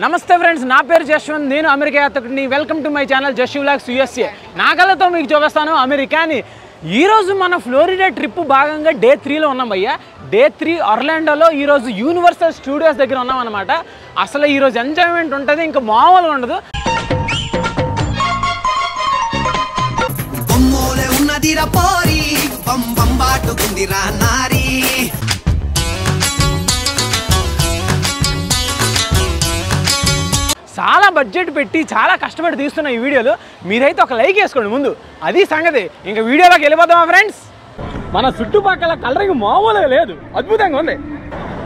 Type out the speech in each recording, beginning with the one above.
నమస్తే ఫ్రెండ్స్, నా పేరు జశ్వంత్. నేను అమెరికా యాత్రికుడిని. Welcome to my channel Jash vlogs USA. నా కళ్ళతో మీకు చూపిస్తాను అమెరికాని. ఈరోజు మన ఫ్లోరిడా ట్రిప్ భాగంగా డే 3లో ఉన్నాం భయ్యా. డే 3 ఒర్లాండోలో. ఈరోజు యూనివర్సల్ స్టూడియోస్ దగ్గర ఉన్నాం అనమాట. అసలు ఈరోజు ఎంజాయ్మెంట్ ఉంటుంది, ఇంకా మామూలుగా ఉండదు. చాలా బడ్జెట్ పెట్టి చాలా కష్టపడి తీస్తున్న ఈ వీడియోలు. మీరైతే ఒక లైక్ వేసుకోండి ముందు, అది సంగతి. ఇంకా వీడియోలోకి వెళ్ళిపోతామా ఫ్రెండ్స్? మన చుట్టుపక్కల కలరింగ్ మామూలుగా లేదు, అద్భుతంగా ఉంది.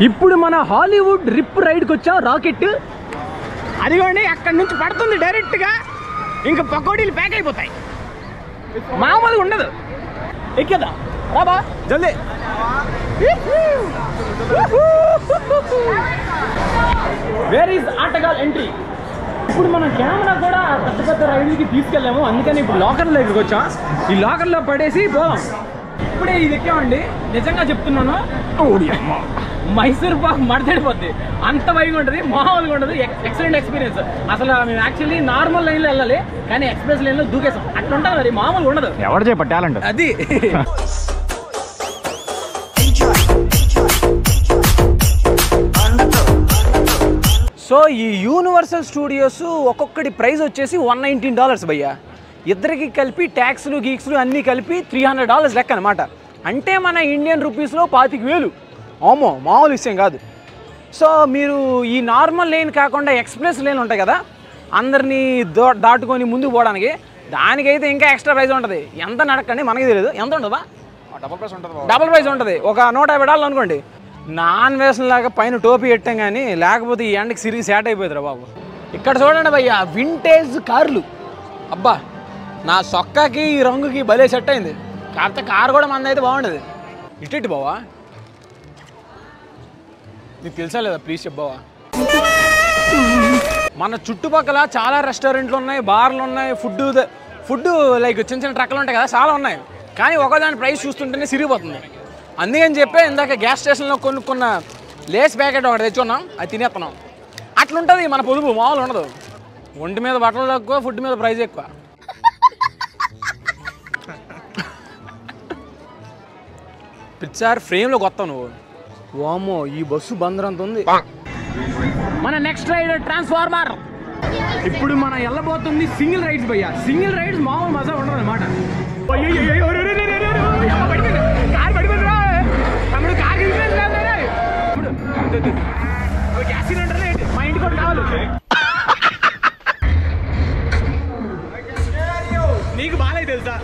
ఇప్పుడు మన హాలీవుడ్ రిప్ రైడ్కి వచ్చాం, రాకెట్. అదిగోండి అక్కడి నుంచి పడుతుంది డైరెక్ట్గా. ఇంకా పకోడీలు ప్యాక్ అయిపోతాయి, మామూలుగా ఉండదు. ఎక్కేదా రాబా జల్దీ. వేర్ ఈజ్ ఆటగాల్ ఎంట్రీ. ఇప్పుడు మనం కెమెరా కూడా పెద్ద పెద్ద రైడ్లకి తీసుకెళ్ళాము, అందుకని ఇప్పుడు లాకర్ దగ్గరికి వచ్చాం. ఈ లాకర్లో పడేసి పోదాం. ఇప్పుడే ఇది ఎక్కామండి, నిజంగా చెప్తున్నాను, మైసూర్ పాక్ మడతడిపోద్ది, అంత వైగా ఉంటుంది, మామూలుగా ఉండదు. Excellent experience. అసలు మేము యాక్చువల్లీ నార్మల్ లైన్లో వెళ్ళాలి, కానీ ఎక్స్ప్రెస్ లైన్లో దూకేసాం. అట్లా ఉంటుంది, మరి మామూలుగా ఉండదు. ఎవరు చెప్ప టాలెంట్ అది. సో ఈ యూనివర్సల్ స్టూడియోస్ ఒక్కొక్కటి ప్రైస్ వచ్చేసి $119 భయ్యా. ఇద్దరికి కలిపి ట్యాక్స్లు గీక్స్లు అన్నీ కలిపి $300 లెక్క అనమాట. అంటే మన ఇండియన్ రూపీస్లో 25,000. ఆమో మామూలు విషయం కాదు. సో మీరు ఈ నార్మల్ లేన్ కాకుండా ఎక్స్ప్రెస్ లేన్ ఉంటాయి కదా, అందరినీ దాటుకొని ముందుకు పోవడానికి, దానికైతే ఇంకా ఎక్స్ట్రా ప్రైస్ ఉంటుంది. ఎంత నడకండి మనకి తెలియదు, ఎంత ఉంటుందా? డబుల్ ప్రైస్ ఉంటుంది. ఒక $150 అనుకోండి. నాన్ వేషన్ లాగా పైన టోపీ పెట్టాం, కానీ లేకపోతే ఈ ఎండకి సిరిగి సెట్ అయిపోతుందిరా బాబు. ఇక్కడ చూడండి భయ్యా, వింటేజ్ కార్లు. అబ్బా, నా సొక్కకి ఈ రంగుకి భలే సెట్ అయింది. కాకపోతే కారు కూడా మంది అయితే బాగుండదు. ఇటు బావా, నీకు తెలుసా లేదా? ప్లీజ్ చెప్పావా. మన చుట్టుపక్కల చాలా రెస్టారెంట్లు ఉన్నాయి, బార్లు ఉన్నాయి, ఫుడ్ లైక్ చిన్న చిన్న ట్రక్కులు ఉంటాయి కదా, చాలా ఉన్నాయి. కానీ ఒకదాని ప్రైస్ చూస్తుంటేనే సిరిగిపోతుంది. అందుకని చెప్పి ఇందాక గ్యాస్ స్టేషన్లో కొనుక్కున్న లేస్ ప్యాకెట్ ఒకటి తెచ్చుకున్నాం, అది తినేస్తున్నాం. అట్లుంటుంది మన పొదుపు, మామూలు ఉండదు. ఒంటి మీద బట్టలు తక్కువ, ఫుడ్ మీద ప్రైస్ ఎక్కువ. పిక్చర్ ఫ్రేమ్లో కొత్త నువ్వు. వామో, ఈ బస్సు బందరంత ఉంది. మన నెక్స్ట్ రైడ్ ట్రాన్స్ఫార్మర్. ఇప్పుడు మనం వెళ్ళబోతుంది సింగిల్ రైడ్స్ భయ్యా. సింగిల్ రైడ్స్ మామూలు మజా ఉండదు అనమాట. గ్యాస్ సిలిండర్ మా ఇంటికి కూడా కావాలి. నీకు బాలయ్య తెలుసా?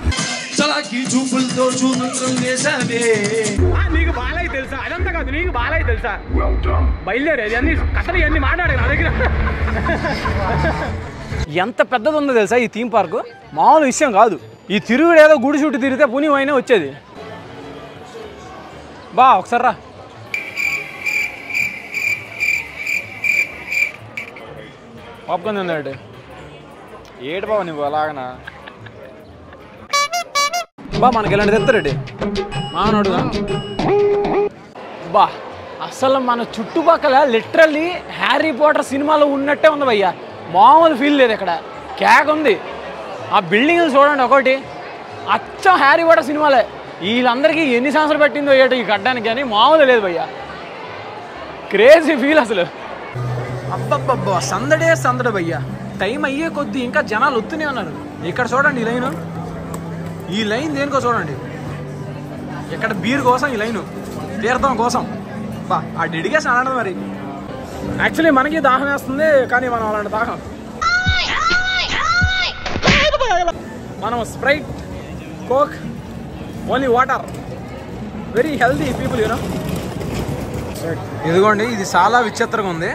నీకు బాలయ్య తెలుసా? అదంతా కాదు, నీకు బాలయ్య తెలుసా? బయలుదేరేది అన్ని కథలు ఇవన్నీ మాట్లాడే నా దగ్గర. ఎంత పెద్దది ఉందో తెలుసా ఈ థీమ్ పార్క్, మామూలు విషయం కాదు. ఈ తిరుగుడు ఏదో గుడి చుట్టూ తిరిగితే పుణ్యం అయినా వచ్చేది. బా ఒకసారి రా. పాప్కార్న్ తిందాడు ఏడు బాబా నువ్వు అలాగనా? బా మనకి ఇలాంటి తెస్తారండి మానోడు. బా అసలు మన చుట్టుపక్కల లిటరల్లీ హ్యారీ పాటర్ సినిమాలో ఉన్నట్టే ఉంది భయ్యా. మామూలు ఫీల్ లేదు ఇక్కడ. కేక్ ఉంది. ఆ బిల్డింగ్లు చూడండి, ఒకటి అచ్చం హ్యారీ పాటర్ సినిమాలే. వీళ్ళందరికీ ఎన్ని సంవత్సరాలు పెట్టిందో ఏటో ఈ కట్టడానికి, కానీ మామూలు లేదు భయ్యా. క్రేజీ ఫీల్ అసలు. అబ్బబ్బబ్బా, సందడే సందడి భయ్యా. టైం అయ్యే కొద్దీ ఇంకా జనాలు వస్తూనే ఉన్నారు. ఇక్కడ చూడండి ఈ లైన్ దేనికో చూడండి. ఇక్కడ బీర్ కోసం ఈ లైను, తీర్థం కోసం. బా ఆ డెడికేషన్ అలాంటిది. మరి యాక్చువల్లీ మనకి దాహం వేస్తుంది, కానీ మనం అలాంటి దాహం. మనం Sprite, coke, only water, very healthy people you know. ఇదిగోండి, ఇది చాలా విచిత్రంగా ఉంది.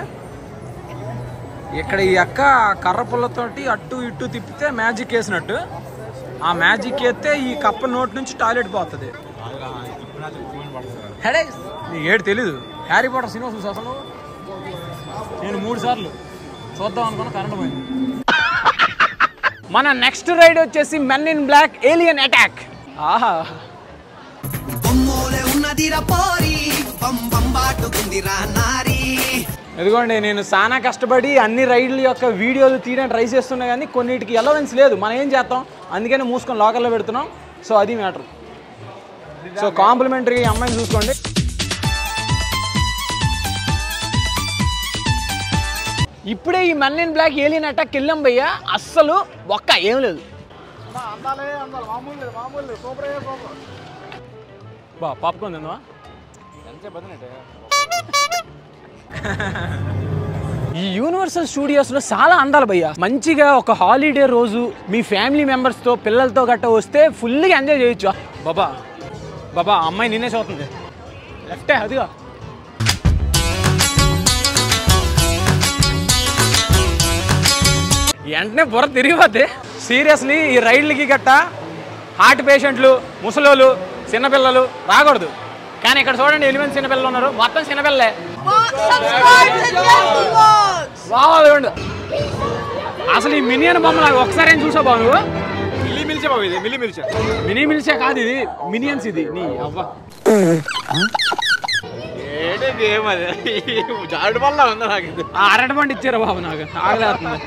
ఇక్కడ ఈ అక్క కర్ర పుల్లతోటి అటు ఇటు తిప్పితే మ్యాజిక్ వేసినట్టు, ఆ మ్యాజిక్ వేస్తే ఈ కప్ప నోటి నుంచి టాయిలెట్ పోతుంది. నీకు ఏడు తెలీదు? హ్యారీ పాటర్ సినిమా చూసా అసలు? నేను 3 సార్లు చూద్దాం అనుకున్నా, కరెంట్ పోయింది. మన నెక్స్ట్ రైడ్ వచ్చేసి men in black alien attack. ఆహా, ఇదిగోండి నేను చాలా కష్టపడి అన్ని రైడ్ల యొక్క వీడియోలు తీయడానికి ట్రై చేస్తున్నా కానీ కొన్నిటికి అలవెన్స్ లేదు, మనం ఏం చేస్తాం, అందుకని మూసుకొని లోకల్లో పెడుతున్నాం. సో అది మ్యాటర్. సో కాంప్లిమెంటరీ అమ్మాయిని చూసుకోండి. ఇప్పుడే ఈ men in black alien attack వెళ్ళాం భయ్యా, అస్సలు ఒక్క ఏం లేదు. బా పాప్కార్న్ తిందామా? ఈ యూనివర్సల్ స్టూడియోస్లో చాలా అందాలు భయ్యా. మంచిగా ఒక హాలిడే రోజు మీ ఫ్యామిలీ మెంబర్స్తో పిల్లలతో గట్ట వస్తే ఫుల్గా ఎంజాయ్ చేయొచ్చు. బాబా బాబా అమ్మాయి నిన్నే చూస్తుంది, లెఫ్టే అదిగా. వెంటనే బుర్ర తిరిగిపోతే సీరియస్లీ ఈ రైడ్లకి గట్ట హార్ట్ పేషెంట్లు, ముసలోళ్ళు, చిన్నపిల్లలు రాకూడదు. కానీ ఇక్కడ చూడండి ఎలిమెంట్ చిన్నపిల్లలు ఉన్నారు, మొత్తం చిన్నపిల్లలే. అసలు ఈ మినియన్ బొమ్మ నాకు ఒకసారి ఏం చూసా బాబు, మినీ మిల్చే కాదు ఇది, మినియన్స్ ఇది. నీ అవ్వ అరటి పండు ఇచ్చారా బాబు, నాకు ఆగలేస్తుంది.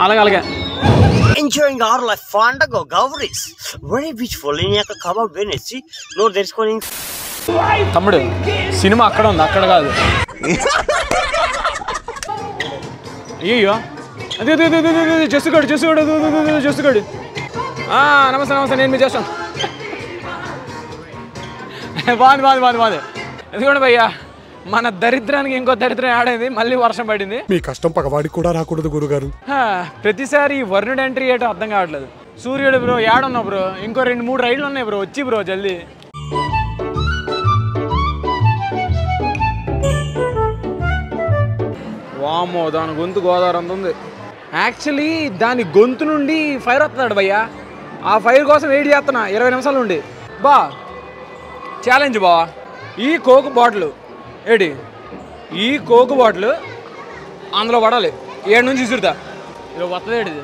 అలాగే enjoying our life fantago gauris very beautiful in yaka kebab venesi no తెలుసుకొని. తమ్ముడు సినిమా అక్కడ ఉంది, అక్కడ కాదు. అయ్యో అదే జస్సుగాడు నమస్తే నమస్తే, నేను మీరు చేస్తాను. బాగుంది. ఎందుకంటే భయ్యా మన దరిద్రానికి ఇంకో దరిద్రం ఆడేది, మళ్ళీ వర్షం పడింది. మీ కష్టం పగవాడికి కూడా రాకూడదు గురుగారు. ప్రతిసారి వరుణుడు ఎంట్రీ ఏంటో అర్థం కావట్లేదు. సూర్యుడు బ్రో ఏడున్నావు బ్రో, ఇంకో 2-3 రైడ్లు ఉన్నాయి బ్రో, వచ్చి బ్రో జల్దీ. వామ్మో దాని గొంతు గోదావరి అంత ఉంది. యాక్చువల్లీ దాని గొంతు నుండి ఫైర్ వస్తున్నాడు భయ్యా, ఆ ఫైర్ కోసం వెయిట్ చేస్తున్నా 20 నిమిషాల నుండి. బా ఛాలెంజ్ బా, ఈ కోక్ బాటిల్ ఏడి, ఈ కోక్ బాటిల్ అందులో పడాలి. 7 నుంచి విసురుతా, ఇలా వస్తుంది ఏడిది,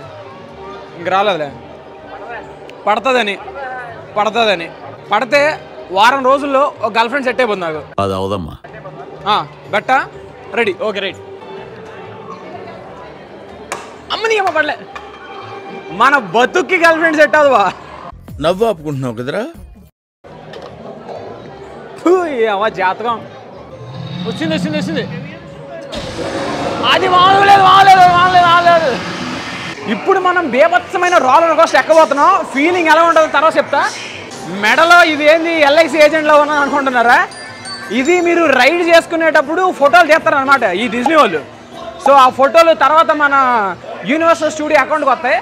ఇంక రాలేదులే. పడుతుందని పడితే వారం రోజుల్లో ఒక గర్ల్ ఫ్రెండ్ సెట్ అయిపోతుంది నాకు. అది అవుదమ్మా. బెట్ట రెడీ, ఓకే రైట్. అమ్మని అమ్మ పడలే, మన బతుక్కి గర్ల్ ఫ్రెండ్ సెట్ అవ్వదు బా. నవ్వు ఆపుకుంటున్నావు కదరా. అమ్మ జాతకం వచ్చింది. అది మాలేదు. ఇప్పుడు మనం బేభత్సమైన రోలర్ కోస్టర్ ఎక్కబోతున్నాం. ఫీలింగ్ ఎలా ఉంటుందో తర్వాత చెప్తా. మెడలో ఇది ఏంది ఎల్ఐసి ఏజెంట్లో ఉన్నాను అనుకుంటున్నారా? ఇది మీరు రైడ్ చేసుకునేటప్పుడు ఫోటోలు తీస్తారనమాట ఈ డిజ్నీ వాళ్ళు. సో ఆ ఫోటోలు తర్వాత మన యూనివర్సల్ స్టూడియో అకౌంట్కి వస్తాయి.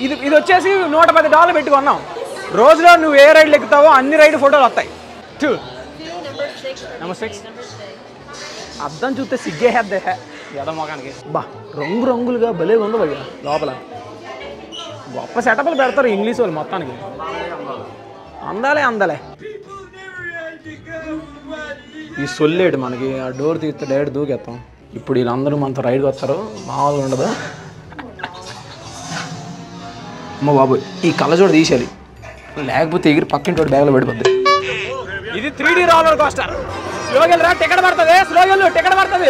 ఇది వచ్చేసి $110 పెట్టి కొన్నాం. రోజులో నువ్వు ఏ రైడ్లు ఎక్కుతావో అన్ని రైడ్ ఫోటోలు వస్తాయి. నమస్తే. అర్థం చూస్తే సిగ్గేద్దే ఎద మొగానికి. బా రంగులుగా భలే ఉంది భయ్యా. లోపల గొప్ప సెటప్లు పెడతారు ఇంగ్లీష్ వాళ్ళు మొత్తానికి. అందాలే ఈ సొల్లేడు మనకి. ఆ డోర్ తీస్తే డైరెక్ట్ దూకేస్తాం. ఇప్పుడు వీళ్ళందరూ మనతో రైడ్కి వస్తారు, మామూలుగా ఉండదు. అమ్మ బాబు ఈ కళ్ళజోడు తీసేయాలి, లేకపోతే ఎగిరి పక్కింటి బ్యాగ్లో పడిపోద్ది. ఇది 3D రోలర్ కోస్టర్. స్లోగా రా, టికెట్ పడుతుంది. టికెట్ పడుతుంది.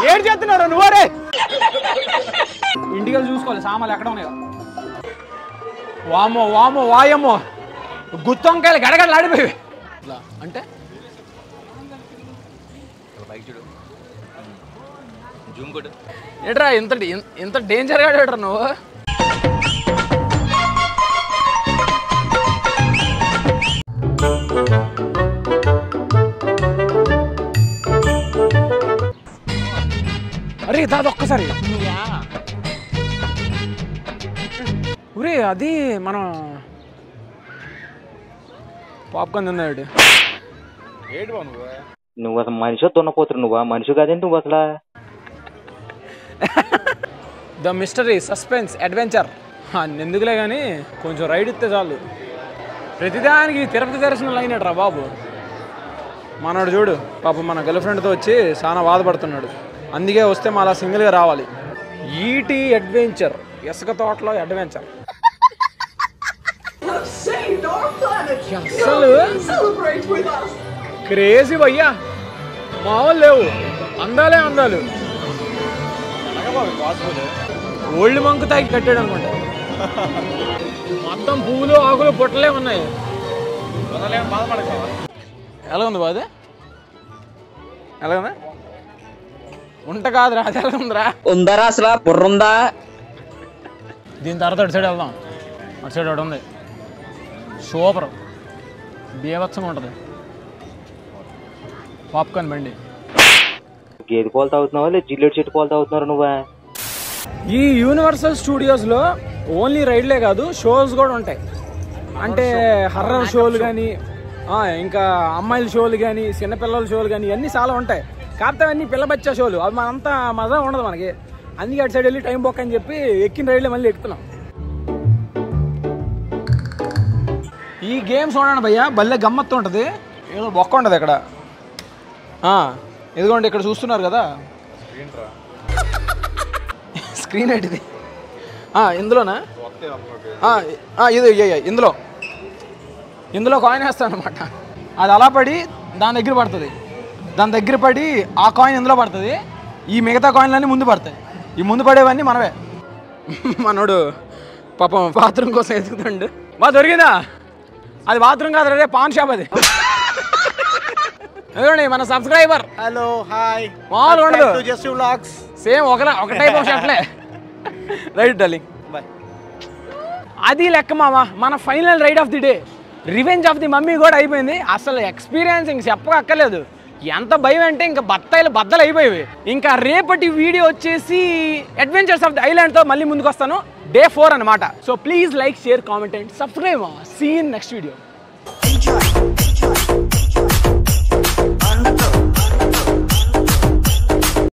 ఏడు చేస్తున్నారు నువ్వరే. ఇంటికి చూసుకోవాలి సామాన్లు ఎక్కడ ఉన్నాయో. వాయమ్మో గుత్తొంకాయలు గడగడలు ఆడిపోయి. అంటే ఏట్రా ఇంత డేంజర్గా ఆడేట్రా నువ్వు. అరే దాది ఒక్కసారి ఊరే, అది మనం పాప్కార్న్ తిన్నాడు. నువ్వు అసలు మనిషి దున్నపోతురు, నువ్వు మనిషి కాదేంటి నువ్వు అసలు. ద మిస్టరీ సస్పెన్స్ అడ్వెంచర్ ఎందుకులే కానీ కొంచెం రైడ్ ఇస్తే చాలు. ప్రతిదానికి తిరుపతి దర్శనం అయినట్రా బాబు. మనోడు చూడు పాపం మన గర్ల్ ఫ్రెండ్తో వచ్చి చాలా బాధపడుతున్నాడు. అందుకే వస్తే మళ్ళీ సింగిల్గా రావాలి. ఈటీ అడ్వెంచర్ ఇసుక తోటలో అడ్వెంచర్. అసలు క్రేజీ భయ్యా, మామూలు లేవు, అందాలే అందాలు. ఓల్డ్ మంకు తాగి కట్టాడు అనుకుంటా. మొత్తం పువ్వులు ఆకులు పుట్టలే ఉన్నాయి. ఎలా ఉంది బాధ? ఎలా ఉందా? ఉంట కాదురా, అది ఎలా ఉందిరా? ఉందరా అసలు బుర్రుందా? దీని తర్వాత అటు సైడ్ వెళ్దాం. అటు సైడ్ ఒకటి ఉంది, సూపర్ బీభత్సంగా ఉంటుంది. పాప్కార్న్ బండి. గేదె పాలు తాగుతున్నావా లేదా జిల్లెట్ చెట్టు పాలు తాగుతున్నారు నువ్వా? ఈ యూనివర్సల్ స్టూడియోస్లో ఓన్లీ రైడ్లే కాదు, షోస్ కూడా ఉంటాయి. అంటే హర్రర్ షోలు కానీ, ఇంకా అమ్మాయిల షోలు కానీ, చిన్నపిల్లల షోలు కానీ, ఇవన్నీ చాలా ఉంటాయి. కాకపోతే అవన్నీ పిల్లబచ్చా షోలు, అవి మనంతా మజా ఉండదు మనకి. అందుకే అటు సైడ్ వెళ్ళి టైం బొక్క అని చెప్పి ఎక్కిన రైడ్లే మళ్ళీ ఎక్కుతున్నాం. ఈ గేమ్స్ చూడండి భయ్యా, భలే గమ్మత్తు ఉంటుంది. ఏదో బొక్క ఉంటుంది ఇక్కడ. ఇదిగోండి ఇక్కడ చూస్తున్నారు కదా స్క్రీన్ ఏంటిది? ఇందులోనా? ఇది ఇందులో కాయిన్ వేస్తాను అనమాట. అది అలా పడి దాని దగ్గర పడుతుంది, దాని దగ్గర పడి ఆ కాయిన్ ఇందులో పడుతుంది. ఈ మిగతా కాయిన్లన్నీ ముందు పడతాయి. ఈ ముందు పడేవన్నీ మనవే. మనోడు పాపం బాత్రూమ్ కోసం ఎదుగుతాడు. దొరికిందా? అది బాత్రూమ్ కాదు రే, పాన్ షాప్ అది. అదేండి మన సబ్స్క్రైబర్. Hello hi. మామూలు ఉండదు, జస్ట్ వ్లాగ్స్. సేమ్ ఒక టైప్ ఆఫ్ షర్ట్లే. Right darling, boy. అది లెక్క మామ. మన final ride of the day, revenge of the mummy కూడా అయిపోయింది. అసలు ఎక్స్పీరియన్స్ ఇంక చెప్పక్కర్లేదు. ఎంత భయం అంటే ఇంకా బద్దలు అయిపోయేవి. ఇంకా రేపటి వీడియో వచ్చేసి అడ్వెంచర్స్ ఆఫ్ ది ఐలాండ్తో మళ్ళీ ముందుకు వస్తాను. డే 4 అనమాట. So please like, share, comment and subscribe. See in next video.